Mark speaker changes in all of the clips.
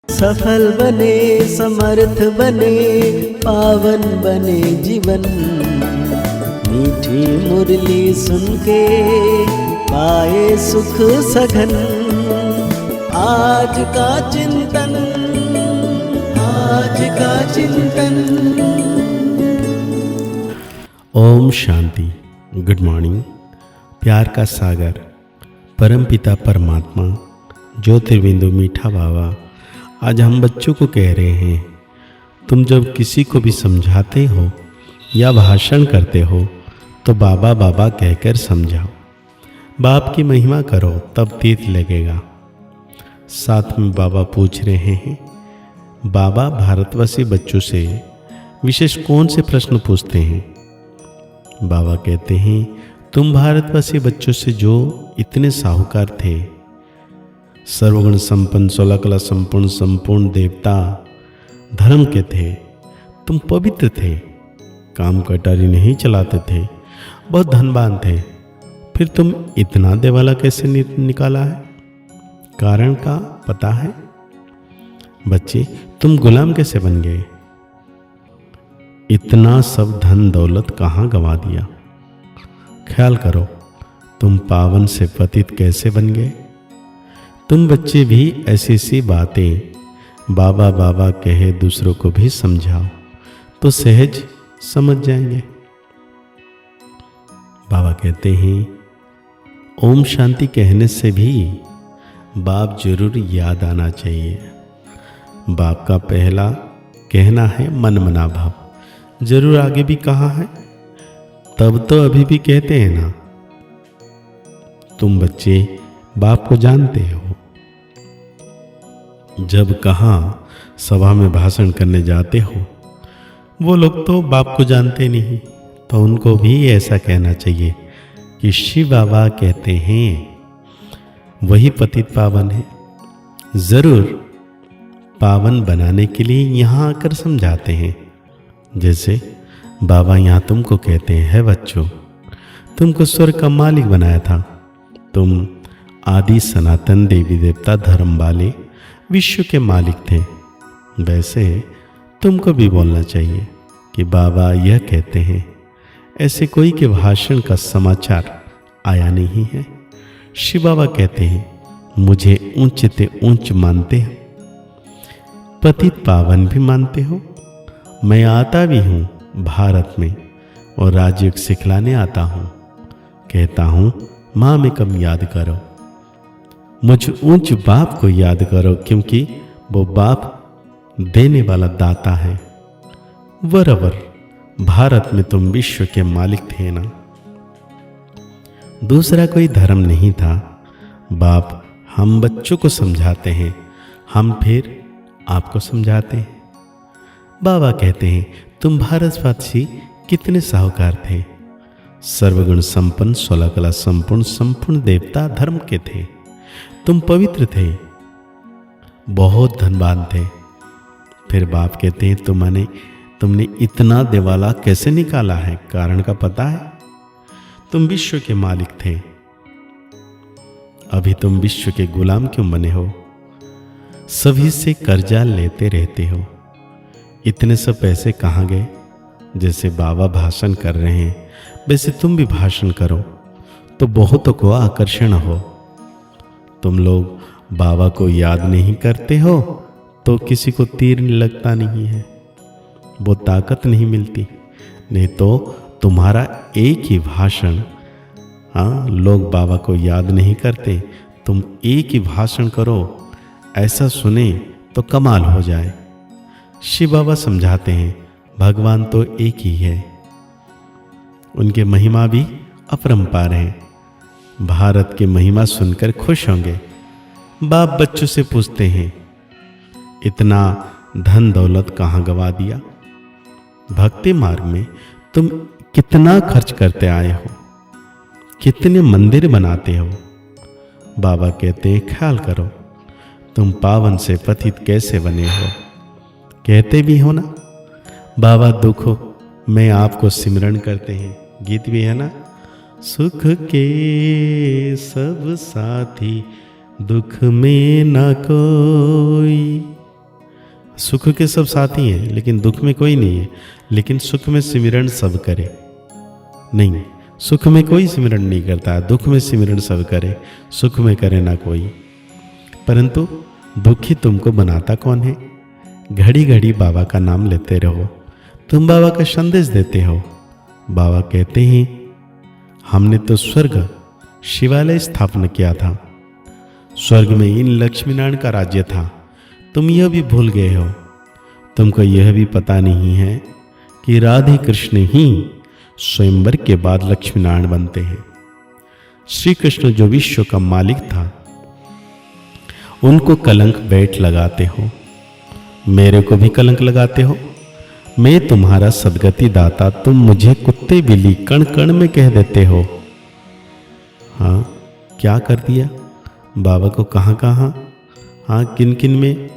Speaker 1: सफल बने, समर्थ बने, पावन बने जीवन। मीठी मुरली सुन के पाए सुख सघन। आज का चिंतन, आज का चिंतन।
Speaker 2: ओम शांति। Good morning. प्यार का सागर परमपिता परमात्मा ज्योतिर्बिंदु मीठा बाबा आज हम बच्चों को कह रहे हैं, तुम जब किसी को भी समझाते हो या भाषण करते हो तो बाबा बाबा कहकर समझाओ। बाप की महिमा करो तब तीर्थ लगेगा। साथ में बाबा पूछ रहे हैं, बाबा भारतवासी बच्चों से विशेष कौन से प्रश्न पूछते हैं? बाबा कहते हैं, तुम भारतवासी बच्चों से जो इतने साहूकार थे, सर्वगुण संपन्न, 16 कला संपूर्ण, संपूर्ण देवता धर्म के थे, तुम पवित्र थे, काम कटारी नहीं चलाते थे, बहुत धनवान थे, फिर तुम इतना देवाला कैसे निकाला है? कारण का पता है? बच्चे, तुम गुलाम कैसे बन गए? इतना सब धन दौलत कहाँ गंवा दिया? ख्याल करो, तुम पावन से पतित कैसे बन गए? तुम बच्चे भी ऐसी सी बातें बाबा बाबा कहे दूसरों को भी समझाओ तो सहज समझ जाएंगे। बाबा कहते हैं, ओम शांति कहने से भी बाप जरूर याद आना चाहिए। बाप का पहला कहना है मन मना भाव, जरूर आगे भी कहा है, तब तो अभी भी कहते हैं ना। तुम बच्चे बाप को जानते हो। जब कहाँ सभा में भाषण करने जाते हो, वो लोग तो बाप को जानते नहीं, तो उनको भी ऐसा कहना चाहिए कि शिव बाबा कहते हैं वही पतित पावन है। जरूर पावन बनाने के लिए यहाँ आकर समझाते हैं। जैसे बाबा यहाँ तुमको कहते हैं, बच्चों तुमको स्वर्ग का मालिक बनाया था, तुम आदि सनातन देवी देवता धर्म वाले विश्व के मालिक थे। वैसे तुमको भी बोलना चाहिए कि बाबा यह कहते हैं। ऐसे कोई के भाषण का समाचार आया नहीं है। शिव बाबा कहते हैं, मुझे ऊंच ते ऊंच मानते हो, पतित पावन भी मानते हो। मैं आता भी हूँ भारत में और राजयोग सिखलाने आता हूँ। कहता हूँ माँ में कम याद करो, मुझ ऊंच बाप को याद करो, क्योंकि वो बाप देने वाला दाता है। वरवर भारत में तुम विश्व के मालिक थे ना, दूसरा कोई धर्म नहीं था। बाप हम बच्चों को समझाते हैं, हम फिर आपको समझाते हैं। बाबा कहते हैं, तुम भारतवासी कितने साहूकार थे, सर्वगुण संपन्न, 16 कला संपूर्ण, संपूर्ण देवता धर्म के थे, तुम पवित्र थे, बहुत धनवान थे। फिर बाप कहते हैं, तुमने इतना देवाला कैसे निकाला है? कारण का पता है? तुम विश्व के मालिक थे, अभी तुम विश्व के गुलाम क्यों बने हो? सभी से कर्जा लेते रहते हो। इतने सब पैसे कहाँ गए? जैसे बाबा भाषण कर रहे हैं वैसे तुम भी भाषण करो तो बहुतों को आकर्षण हो। तुम लोग बाबा को याद नहीं करते हो तो किसी को तीर लगता नहीं है, वो ताकत नहीं मिलती। नहीं तो तुम्हारा एक ही भाषण, हाँ, लोग बाबा को याद नहीं करते, तुम एक ही भाषण करो, ऐसा सुने तो कमाल हो जाए। शिव बाबा समझाते हैं, भगवान तो एक ही है, उनके महिमा भी अपरंपार है। भारत की महिमा सुनकर खुश होंगे। बाप बच्चों से पूछते हैं, इतना धन दौलत कहाँ गवा दिया? भक्ति मार्ग में तुम कितना खर्च करते आए हो, कितने मंदिर बनाते हो? बाबा कहते हैं, ख्याल करो तुम पावन से पतित कैसे बने हो। कहते भी हो ना, बाबा दुखो में आपको सिमरण करते हैं, गीत भी है ना, सुख के सब साथी दुख में न कोई। सुख के सब साथी हैं लेकिन दुख में कोई नहीं है। लेकिन सुख में सिमरण सब करे, नहीं, सुख में कोई सिमरण नहीं करता, दुख में सिमरण सब करे, सुख में करे ना कोई। परंतु दुखी तुमको बनाता कौन है? घड़ी घड़ी बाबा का नाम लेते रहो, तुम बाबा का संदेश देते हो। बाबा कहते हैं हमने तो स्वर्ग शिवालय स्थापना किया था, स्वर्ग में इन लक्ष्मी नारायण का राज्य था, तुम यह भी भूल गए हो। तुमको यह भी पता नहीं है कि राधे कृष्ण ही स्वयंवर के बाद लक्ष्मी नारायण बनते हैं। श्री कृष्ण जो विश्व का मालिक था, उनको कलंक बैठ लगाते हो, मेरे को भी कलंक लगाते हो। मैं तुम्हारा सदगति दाता, तुम मुझे कुत्ते बिल्ली कण कण में कह देते हो। हाँ, क्या कर दिया बाबा को, कहाँ कहाँ, हाँ किन किन में,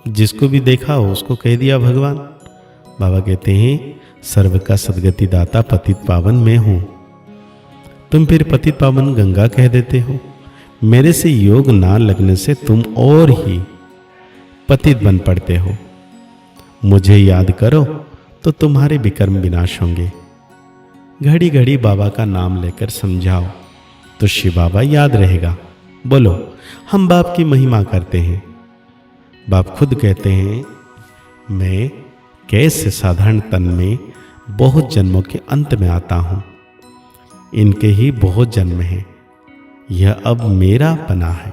Speaker 2: जिसको भी देखा हो उसको कह दिया भगवान। बाबा कहते हैं सर्व का सदगति दाता पतित पावन मैं हूं। तुम फिर पतित पावन गंगा कह देते हो। मेरे से योग ना लगने से तुम और ही पतित बन पड़ते हो। मुझे याद करो तो तुम्हारे विकर्म विनाश होंगे। घड़ी घड़ी बाबा का नाम लेकर समझाओ तो शिव बाबा याद रहेगा। बोलो हम बाप की महिमा करते हैं। बाप खुद कहते हैं मैं कैसे साधारण तन में बहुत जन्मों के अंत में आता हूँ, इनके ही बहुत जन्म हैं, यह अब मेरा बना है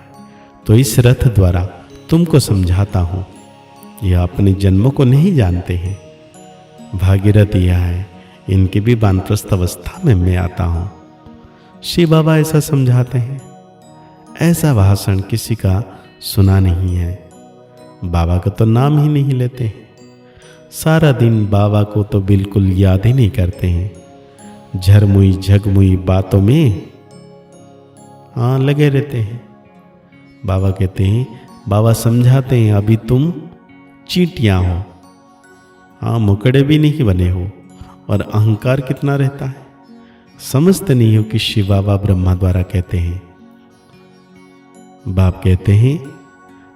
Speaker 2: तो इस रथ द्वारा तुमको समझाता हूँ। यह अपने जन्मों को नहीं जानते हैं। भागीरथ यह है, इनके भी वानप्रस्थ अवस्था में मैं आता हूँ। शिव बाबा ऐसा समझाते हैं। ऐसा भाषण किसी का सुना नहीं है। बाबा का तो नाम ही नहीं लेते हैं। सारा दिन बाबा को तो बिल्कुल याद ही नहीं करते हैं। झरमुई झगमुई बातों में हाँ लगे रहते हैं। बाबा कहते हैं, बाबा समझाते हैं अभी तुम चींटियां हो, हाँ मुकड़े भी नहीं बने हो, और अहंकार कितना रहता है, समझते नहीं हो कि शिव बाबा ब्रह्मा द्वारा कहते हैं। बाप कहते हैं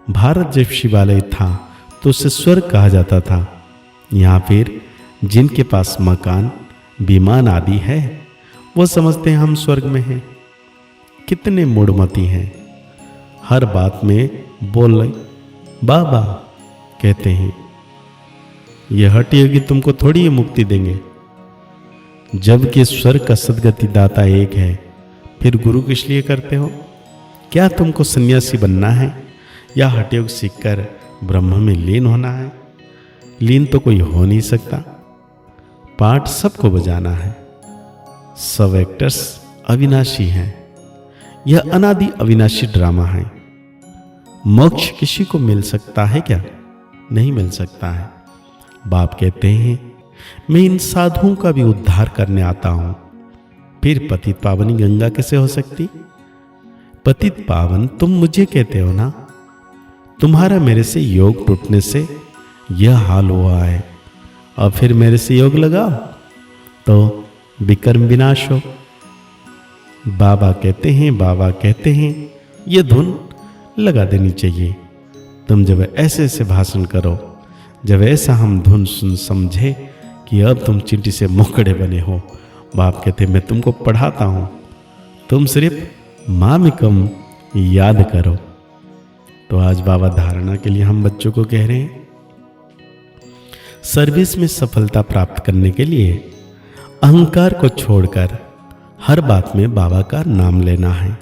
Speaker 2: भारत जब शिवालय था तो उसे स्वर्ग कहा जाता था। यहाँ फिर जिनके पास मकान विमान आदि है वो समझते हैं हम स्वर्ग में हैं। कितने मूढ़मती हैं, हर बात में बोल रहे बाबा कहते हैं। यह हठ योगी तुमको थोड़ी ही मुक्ति देंगे, जबकि स्वर्ग का सदगति दाता एक है। फिर गुरु किस लिए करते हो? क्या तुमको सन्यासी बनना है या हठयोग सीखकर ब्रह्म में लीन होना है? लीन तो कोई हो नहीं सकता। पाठ सबको बजाना है। सब एक्टर्स अविनाशी हैं। यह अनादि अविनाशी ड्रामा है। मोक्ष किसी को मिल सकता है क्या? नहीं मिल सकता है। बाप कहते हैं मैं इन साधुओं का भी उद्धार करने आता हूं। फिर पतित पावनी गंगा कैसे हो सकती? पतित पावन तुम मुझे कहते हो ना। तुम्हारा मेरे से योग टूटने से यह हाल हुआ है, और फिर मेरे से योग लगाओ तो विकर्म विनाश हो। बाबा कहते हैं ये धुन लगा देनी चाहिए। तुम जब ऐसे ऐसे भाषण करो, जब ऐसा हम धुन सुन समझे कि अब तुम चींटी से मोकड़े बने हो, बाप कहते मैं तुमको पढ़ाता हूं, तुम सिर्फ मामिकम याद करो। तो आज बाबा धारणा के लिए हम बच्चों को कह रहे हैं, सर्विस में सफलता प्राप्त करने के लिए अहंकार को छोड़कर हर बात में बाबा का नाम लेना है।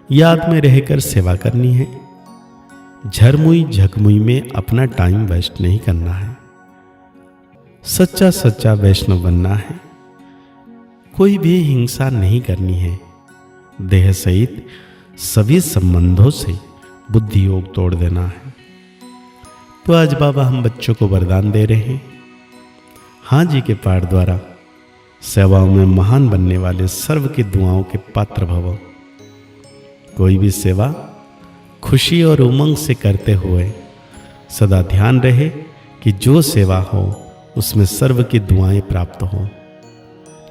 Speaker 2: याद में रहकर सेवा करनी है। झरमुई झकमुई में अपना टाइम वेस्ट नहीं करना है। सच्चा सच्चा वैष्णव बनना है। कोई भी हिंसा नहीं करनी है। देह सहित सभी संबंधों से बुद्धि योग तोड़ देना है। तो आज बाबा हम बच्चों को वरदान दे रहे हैं। हाँ जी के पाठ द्वारा सेवाओं में महान बनने वाले सर्व की दुआओं के पात्र भवो। कोई भी सेवा खुशी और उमंग से करते हुए सदा ध्यान रहे कि जो सेवा हो उसमें सर्व की दुआएं प्राप्त हो,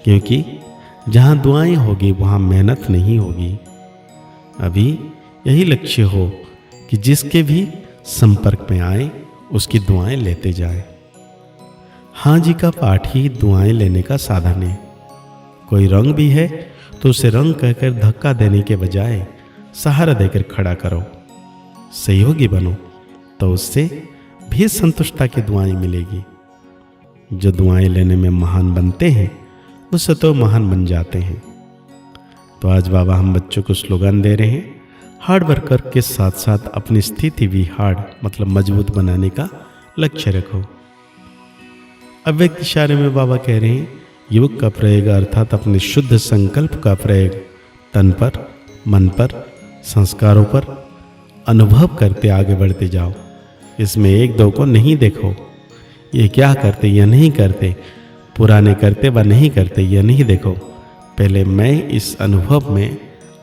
Speaker 2: क्योंकि जहाँ दुआएं होगी वहाँ मेहनत नहीं होगी। अभी यही लक्ष्य हो कि जिसके भी संपर्क में आए उसकी दुआएं लेते जाएं। हाँ जी का पाठ ही दुआएं लेने का साधन है। कोई रंग भी है तो उसे रंग कहकर धक्का देने के बजाय सहारा देकर खड़ा करो। सहयोगी बनो तो उससे भी संतुष्टता की दुआएं मिलेगी। जो दुआएं लेने में महान बनते हैं उससे तो महान बन जाते हैं। तो आज बाबा हम बच्चों को स्लोगन दे रहे हैं, हार्ड वर्कर के साथ साथ अपनी स्थिति भी हार्ड मतलब मजबूत बनाने का लक्ष्य रखो। अव्यक्त इशारे में बाबा कह रहे हैं, योग का प्रयोग अर्थात अपने शुद्ध संकल्प का प्रयोग तन पर, मन पर, संस्कारों पर अनुभव करते आगे बढ़ते जाओ। इसमें एक दो को नहीं देखो, ये क्या करते या नहीं करते, पुराने करते व नहीं करते यह नहीं देखो। पहले मैं इस अनुभव में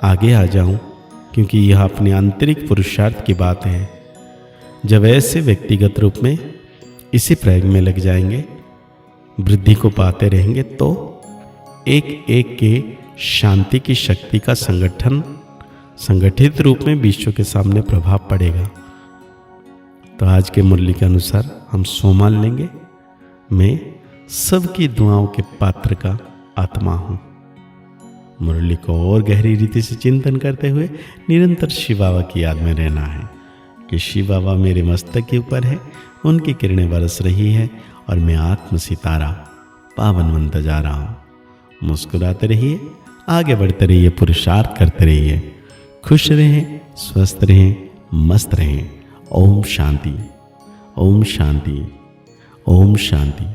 Speaker 2: आगे आ जाऊं, क्योंकि यह अपने आंतरिक पुरुषार्थ की बात है। जब ऐसे व्यक्तिगत रूप में इसी प्रयोग में लग जाएंगे, वृद्धि को पाते रहेंगे, तो एक एक के शांति की शक्ति का संगठित रूप में विश्व के सामने प्रभाव पड़ेगा। तो आज के मुरली के अनुसार हम सोमान लेंगे, मैं सबकी दुआओं के पात्र का आत्मा हूँ। मुरली को और गहरी रीति से चिंतन करते हुए निरंतर शिव बाबा की याद में रहना है कि शिव बाबा मेरे मस्तक के ऊपर है, उनकी किरणें बरस रही है और मैं आत्म सितारा पावन बनता जा रहा हूँ। मुस्कुराते रहिए, आगे बढ़ते रहिए, पुरुषार्थ करते रहिए, खुश रहें, स्वस्थ रहें, मस्त रहें। ओम शांति, ओम शांति, ओम शांति।